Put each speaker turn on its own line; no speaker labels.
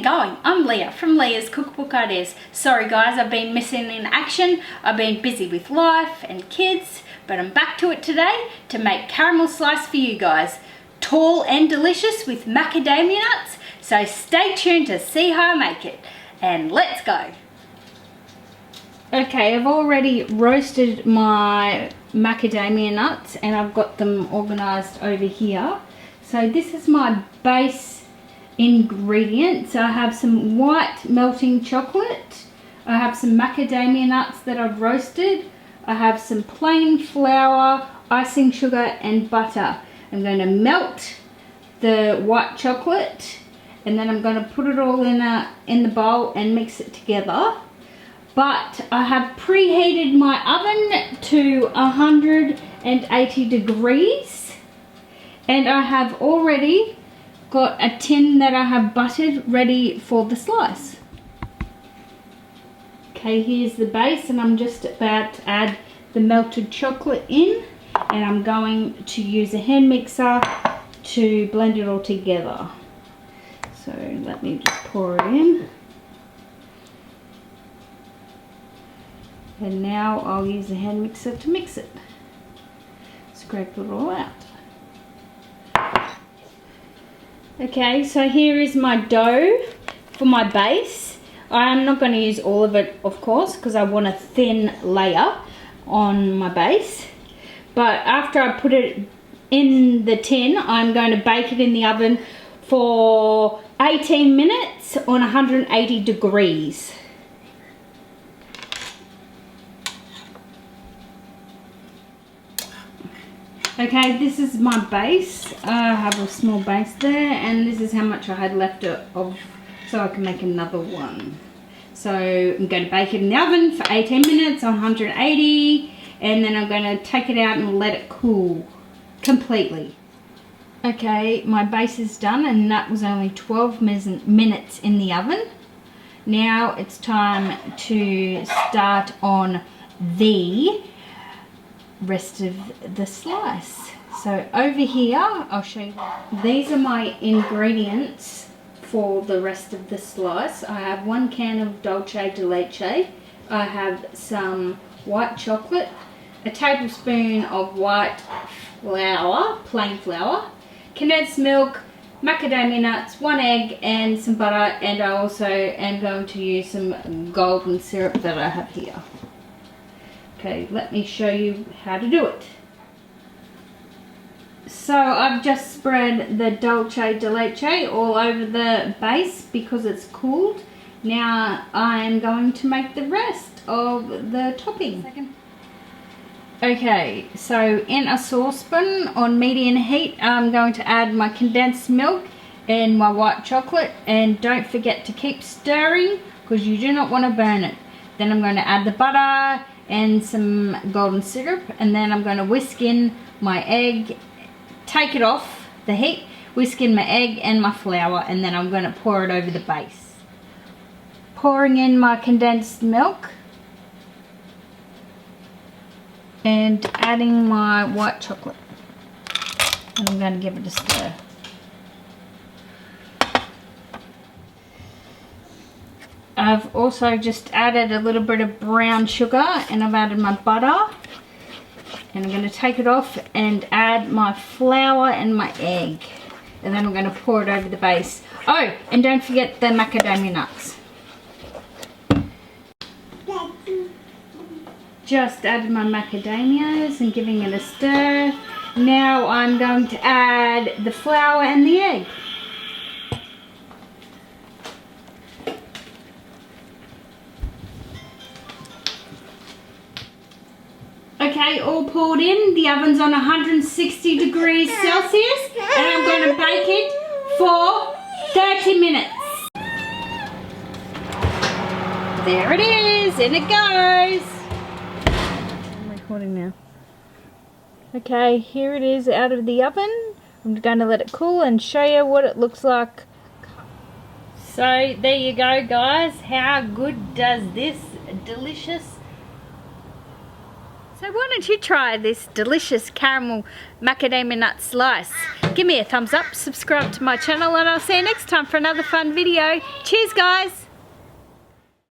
you going? I'm Leah from Leah's Cookbook Ideas. Sorry guys, I've been missing in action. I've been busy with life and kids, but I'm back to it today to make caramel slice for you guys. Tall and delicious with macadamia nuts, so stay tuned to see how I make it. And let's go. Okay, I've already roasted my macadamia nuts and I've got them organised over here. So this is my base ingredients. I have some white melting chocolate, I have some macadamia nuts that I've roasted, I have some plain flour, icing sugar and butter. I'm going to melt the white chocolate and then I'm going to put it all in the bowl and mix it together. But I have preheated my oven to 180 degrees and I have already got a tin that I have buttered ready for the slice. Okay, here's the base and I'm just about to add the melted chocolate in, and I'm going to use a hand mixer to blend it all together. So let me just pour it in. And now I'll use a hand mixer to mix it. Scrape it all out. Okay, so here is my dough for my base. I'm not going to use all of it, of course, because I want a thin layer on my base. But after I put it in the tin, I'm going to bake it in the oven for 18 minutes on 180 degrees. Okay, this is my base. I have a small base there, and this is how much I had left of, so I can make another one. So I'm going to bake it in the oven for 18 minutes on 180, and then I'm going to take it out and let it cool completely. Okay, my base is done, and that was only 12 minutes in the oven. Now it's time to start on the rest of the slice. So over here I'll show you, these are my ingredients for the rest of the slice. I have 1 can of dulce de leche, I have some white chocolate, a tablespoon of white flour, plain flour, condensed milk, macadamia nuts, 1 egg and some butter, and I also am going to use some golden syrup that I have here. Okay, let me show you how to do it. So I've just spread the dulce de leche all over the base because it's cooled. Now I'm going to make the rest of the topping. Okay, so in a saucepan on medium heat, I'm going to add my condensed milk and my white chocolate, and don't forget to keep stirring because you do not want to burn it. Then I'm going to add the butter and some golden syrup, and then I'm going to whisk in my egg, take it off the heat, whisk in my egg and my flour, and then I'm going to pour it over the base. Pouring in my condensed milk and adding my white chocolate, and I'm going to give it a stir. I've also just added a little bit of brown sugar, and I've added my butter, and I'm going to take it off and add my flour and my egg, and then I'm going to pour it over the base. Oh, and don't forget the macadamia nuts. Just added my macadamias and giving it a stir. Now I'm going to add the flour and the egg. Okay, all poured in. The oven's on 160 degrees Celsius, and I'm going to bake it for 30 minutes. There it is, in it goes. I'm recording now. Okay, here it is out of the oven. I'm going to let it cool and show you what it looks like. So there you go guys. How good does this delicious So why don't you try this delicious caramel macadamia nut slice? Give me a thumbs up, subscribe to my channel, and I'll see you next time for another fun video. Cheers guys!